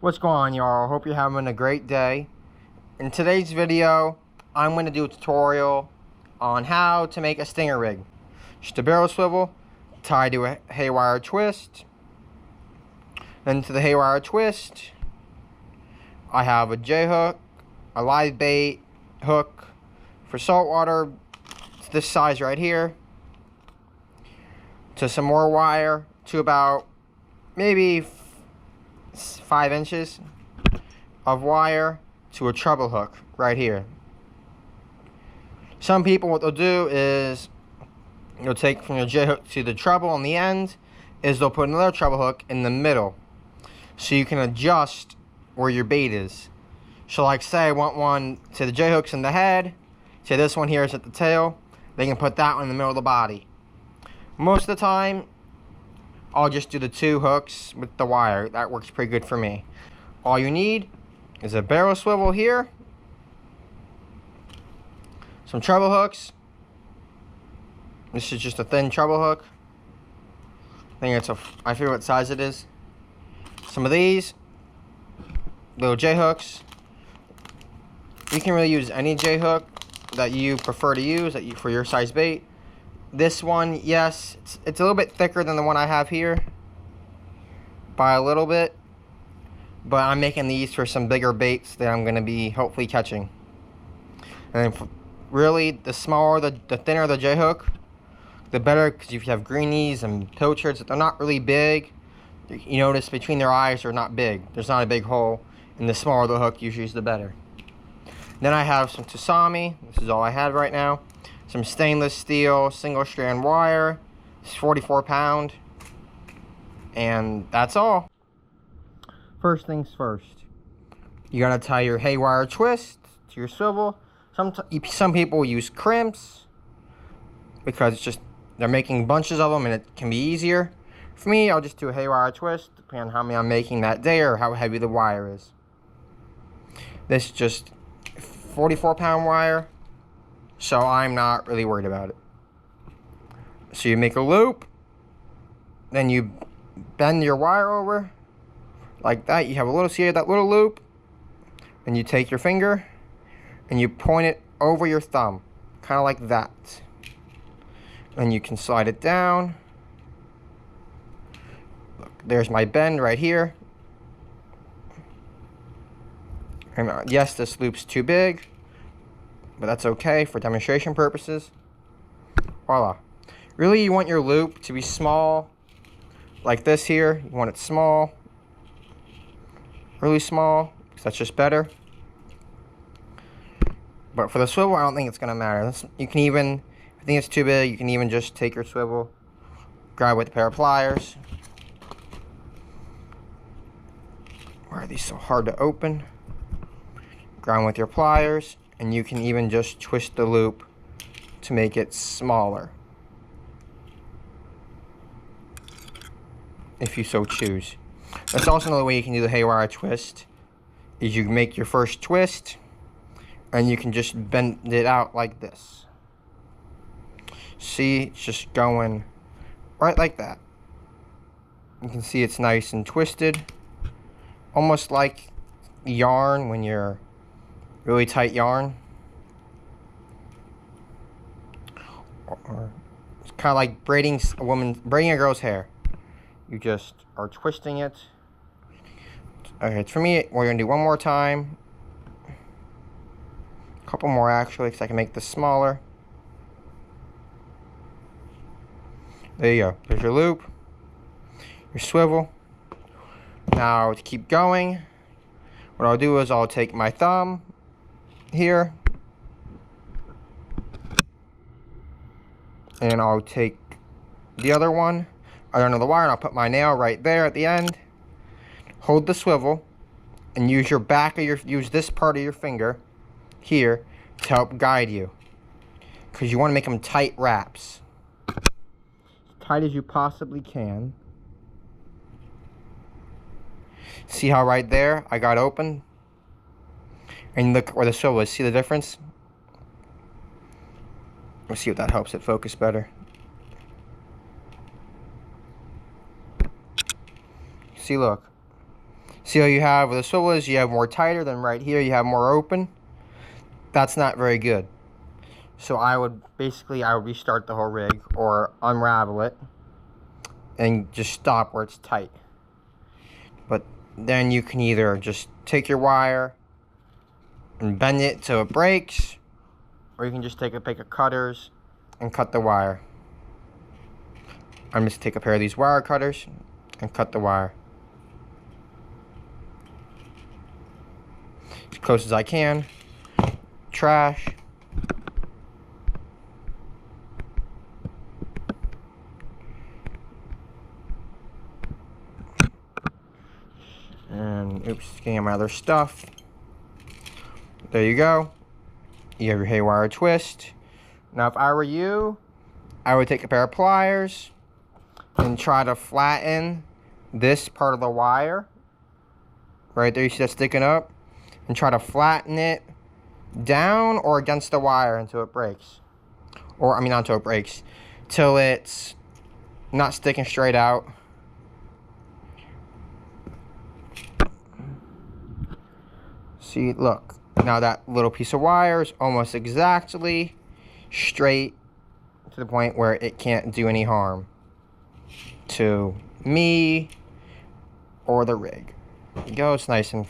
What's going on, y'all? Hope you're having a great day. In today's video, I'm going to do a tutorial on how to make a stinger rig. Just a barrel swivel tied to a haywire twist. Then to the haywire twist, I have a J-hook, a live bait hook for saltwater. It's this size right here. To some more wire to about maybe 5 inches of wire to a treble hook right here. Some people, what they'll do is you'll take from your J hook to the treble on the end, is they'll put another treble hook in the middle so you can adjust where your bait is. So like say I want one to the J hooks in the head, say this one here is at the tail, they can put that one in the middle of the body. Most of the time I'll just do the 2 hooks with the wire. That works pretty good for me. All you need is a barrel swivel here, some treble hooks. This is just a thin treble hook. I forget what size it is. Some of these little J hooks. You can really use any J hook that you prefer to use for your size bait. This one, yes, it's a little bit thicker than the one I have here by a little bit, but I'm making these for some bigger baits that I'm going to be hopefully catching. And really, the smaller, the thinner the J hook, the better, because if you have greenies and pilchards, they're not really big. You notice between their eyes are not big. There's not a big hole, and the smaller the hook usually is the better. Then I have some Tusami. This is all I had right now. Some stainless steel single strand wire. It's 44 pound. And that's all. First things first. You gotta tie your haywire twist to your swivel. Some people use crimps because it's just they're making bunches of them and it can be easier. For me, I'll just do a haywire twist depending on how many I'm making that day or how heavy the wire is. This is just 44 pound wire, so I'm not really worried about it. So you make a loop, then you bend your wire over like that. You have a little, see that little loop, and you take your finger and you point it over your thumb, kind of like that. And you can slide it down. Look, there's my bend right here. And yes, this loop's too big, but that's okay for demonstration purposes. Voila. Really, you want your loop to be small, like this here. You want it small, really small, because that's just better. But for the swivel, I don't think it's going to matter. You can even, if you think it's too big, you can even just take your swivel, grab with a pair of pliers. Why are these so hard to open? Grab with your pliers, and you can even just twist the loop to make it smaller, if you so choose. That's also another way you can do the haywire twist, is you make your first twist, and you can just bend it out like this. See, it's just going right like that. You can see it's nice and twisted, almost like yarn when you're really tight yarn. Or it's kind of like braiding a girl's hair. You just are twisting it. Okay, for me, we're gonna do one more time. A couple more actually, because I can make this smaller. There you go. There's your loop, your swivel. Now to keep going, what I'll do is I'll take my thumb here, and I'll take the other one, under the wire, and I'll put my nail right there at the end. Hold the swivel, and use this part of your finger here to help guide you, because you want to make them tight wraps, as tight as you possibly can. See how right there I got open? And look where the swivel is. See the difference? Let's see if that helps it focus better. See, look. See how you have with the swivel is you have more tighter, than right here you have more open. That's not very good. So I would restart the whole rig or unravel it and just stop where it's tight. But then you can either just take your wire and bend it so it breaks, or you can just take a pick of cutters and cut the wire. I'm just take a pair of these wire cutters and cut the wire as close as I can. Trash. And oops, getting my other stuff. There you go. You have your haywire twist. Now if I were you, I would take a pair of pliers and try to flatten this part of the wire. Right there, you see that sticking up? And try to flatten it down or against the wire until it breaks. Or, I mean, not until it breaks. Till it's not sticking straight out. See, look. Now that little piece of wire is almost exactly straight to the point where it can't do any harm to me or the rig. There you go, it's nice and,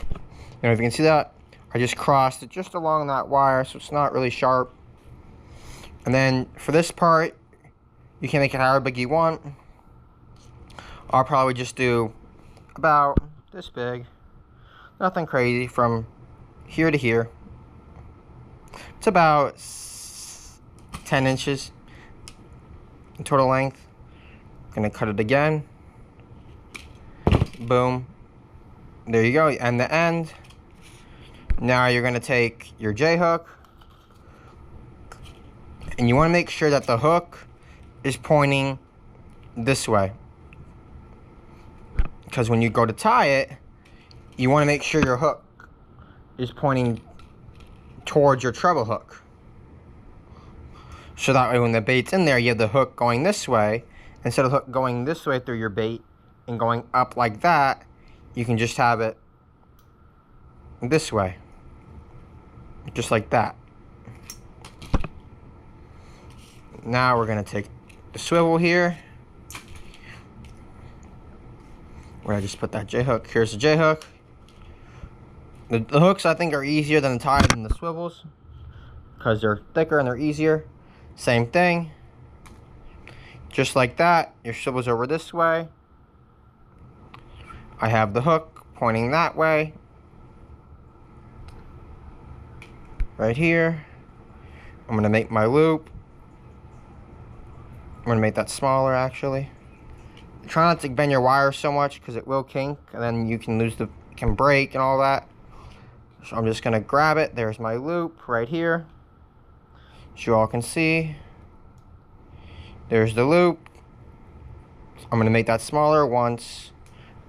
if you can see that, I just crossed it just along that wire, so it's not really sharp. And then for this part, you can make it however big you want. I'll probably just do about this big. Nothing crazy from here to here. It's about 10 inches in total length. Gonna cut it again. Boom. There you go, and the end. Now you're gonna take your J-hook, and you wanna make sure that the hook is pointing this way. Because when you go to tie it, you wanna make sure your hook is pointing towards your treble hook. So that way when the bait's in there, you have the hook going this way. Instead of the hook going this way through your bait and going up like that, you can just have it this way. Just like that. Now we're gonna take the swivel here. Where I just put that J-hook. Here's the J-hook. The hooks I think are easier than the tie than the swivels because they're thicker and they're easier. Same thing. Just like that, your swivel's over this way. I have the hook pointing that way. Right here. I'm gonna make my loop. I'm gonna make that smaller actually. Try not to bend your wire so much because it will kink and then you can can break and all that. So I'm just gonna grab it. There's my loop right here. As you all can see. There's the loop. I'm gonna make that smaller once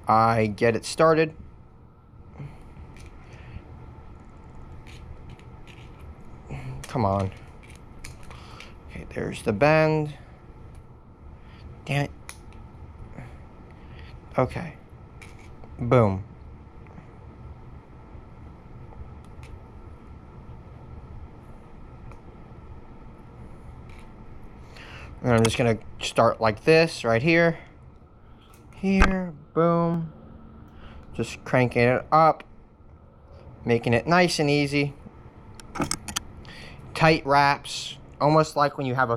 I get it started. Come on. Okay, there's the bend. Damn it. Okay. Boom. And I'm just gonna start like this right here. Here, boom. Just cranking it up. Making it nice and easy. Tight wraps. Almost like when you have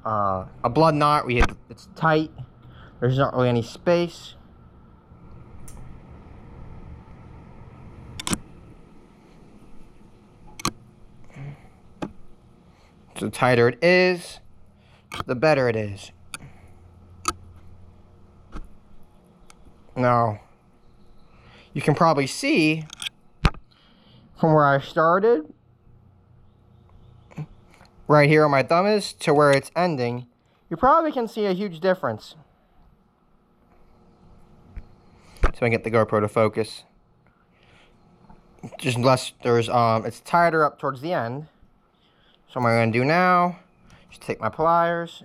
a blood knot where it's tight. There's not really any space. So the tighter it is, the better it is. Now, you can probably see from where I started, right here where my thumb is, to where it's ending, you probably can see a huge difference. So I get the GoPro to focus. Just unless there's, it's tighter up towards the end. So what I'm going to do now, just take my pliers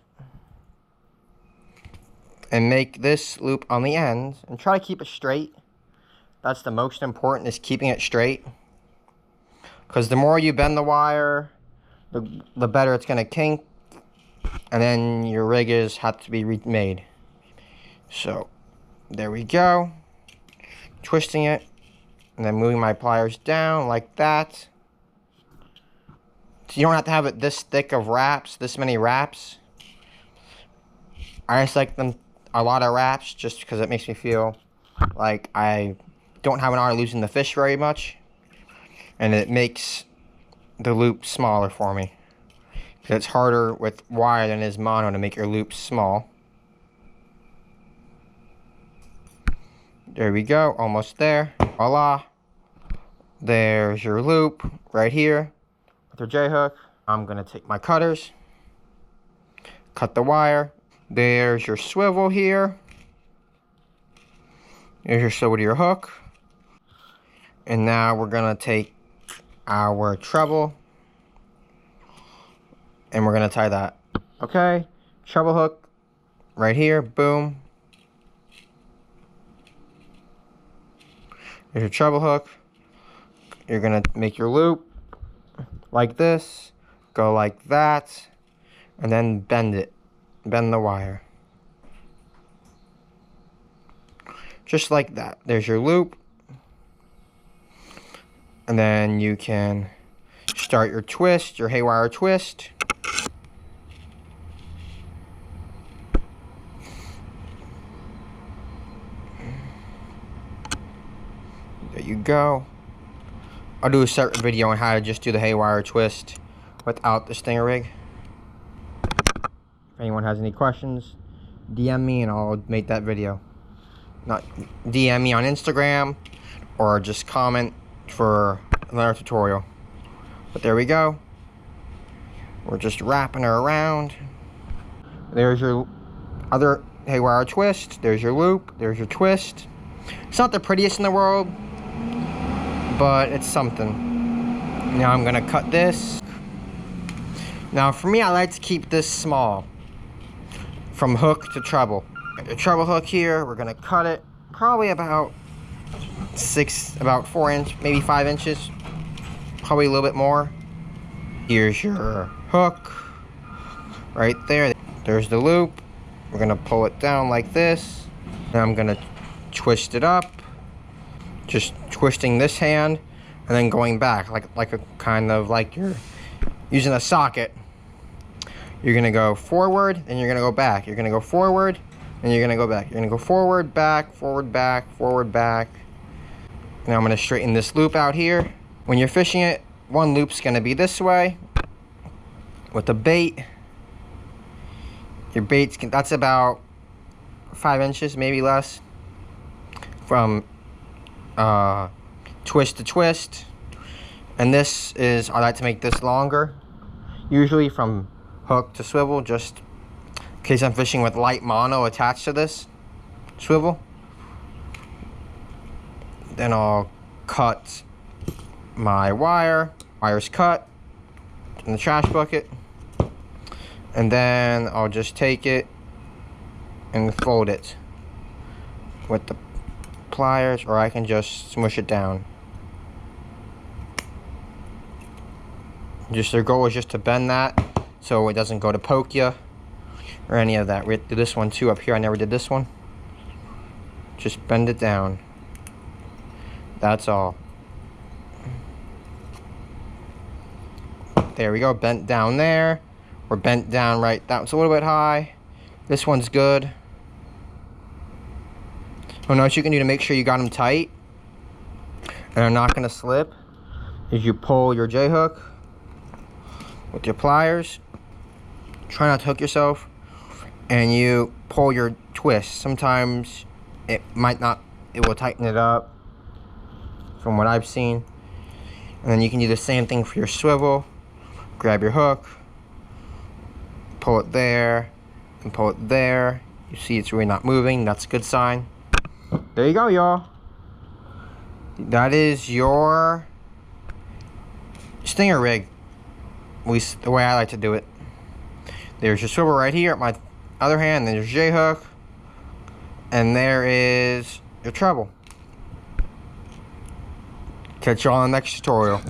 and make this loop on the end and try to keep it straight. That's the most important, is keeping it straight. Because the more you bend the wire, the better it's going to kink. And then your rig have to be remade. So, there we go. Twisting it. And then moving my pliers down like that. So you don't have to have it this thick of wraps, this many wraps. I just like them a lot of wraps just because it makes me feel like I don't have an honor losing the fish very much. And it makes the loop smaller for me. Because it's harder with wire than it is mono to make your loops small. There we go, almost there. Voila. There's your loop right here with your J-hook. I'm going to take my cutters, cut the wire. There's your swivel here. There's your swivel to your hook. And now we're going to take our treble and we're going to tie that. Okay, treble hook right here, boom. There's your treble hook. You're going to make your loop like this, go like that, and then bend it. Bend the wire. Just like that. There's your loop. And then you can start your twist, your haywire twist. There you go. I'll do a separate video on how to just do the haywire twist without the stinger rig. If anyone has any questions, DM me and I'll make that video. Not DM me on Instagram or just comment for another tutorial. But there we go. We're just wrapping her around. There's your other haywire twist. There's your loop. There's your twist. It's not the prettiest in the world, but it's something. Now I'm gonna cut this. Now for me, I like to keep this small, from hook to treble. The treble hook here, we're gonna cut it probably about 4 inches, maybe 5 inches, probably a little bit more. Here's your hook, right there. There's the loop. We're gonna pull it down like this. Now I'm gonna twist it up, just twisting this hand and then going back like a kind of like you're using a socket. You're gonna go forward, then you're gonna go back. You're gonna go forward, and you're gonna go back. You're gonna go forward, back, forward, back, forward, back. Now I'm gonna straighten this loop out here. When you're fishing it, one loop's gonna be this way. With the bait, your bait's that's about 5 inches, maybe less, from twist to twist. And this is, I like to make this longer, usually from hook to swivel, just in case I'm fishing with light mono attached to this swivel. Then I'll cut my wire. Wire's cut in the trash bucket. And then I'll just take it and fold it with the pliers, or I can just smush it down. Just their goal is just to bend that so it doesn't go to poke you or any of that. We have to do this one too up here. I never did this one. Just bend it down. That's all. There we go, bent down there. We're bent down right down. It's a little bit high. This one's good. Oh, now what you can do to make sure you got them tight and they're not going to slip is you pull your J-hook with your pliers. Try not to hook yourself. And you pull your twist. Sometimes it might not, it will tighten it up from what I've seen. And then you can do the same thing for your swivel. Grab your hook, pull it there, and pull it there. You see it's really not moving. That's a good sign. There you go, y'all. That is your stinger rig. At least the way I like to do it. There's your swivel right here at my other hand. There's your J-hook. And there is your treble. Catch you all on the next tutorial.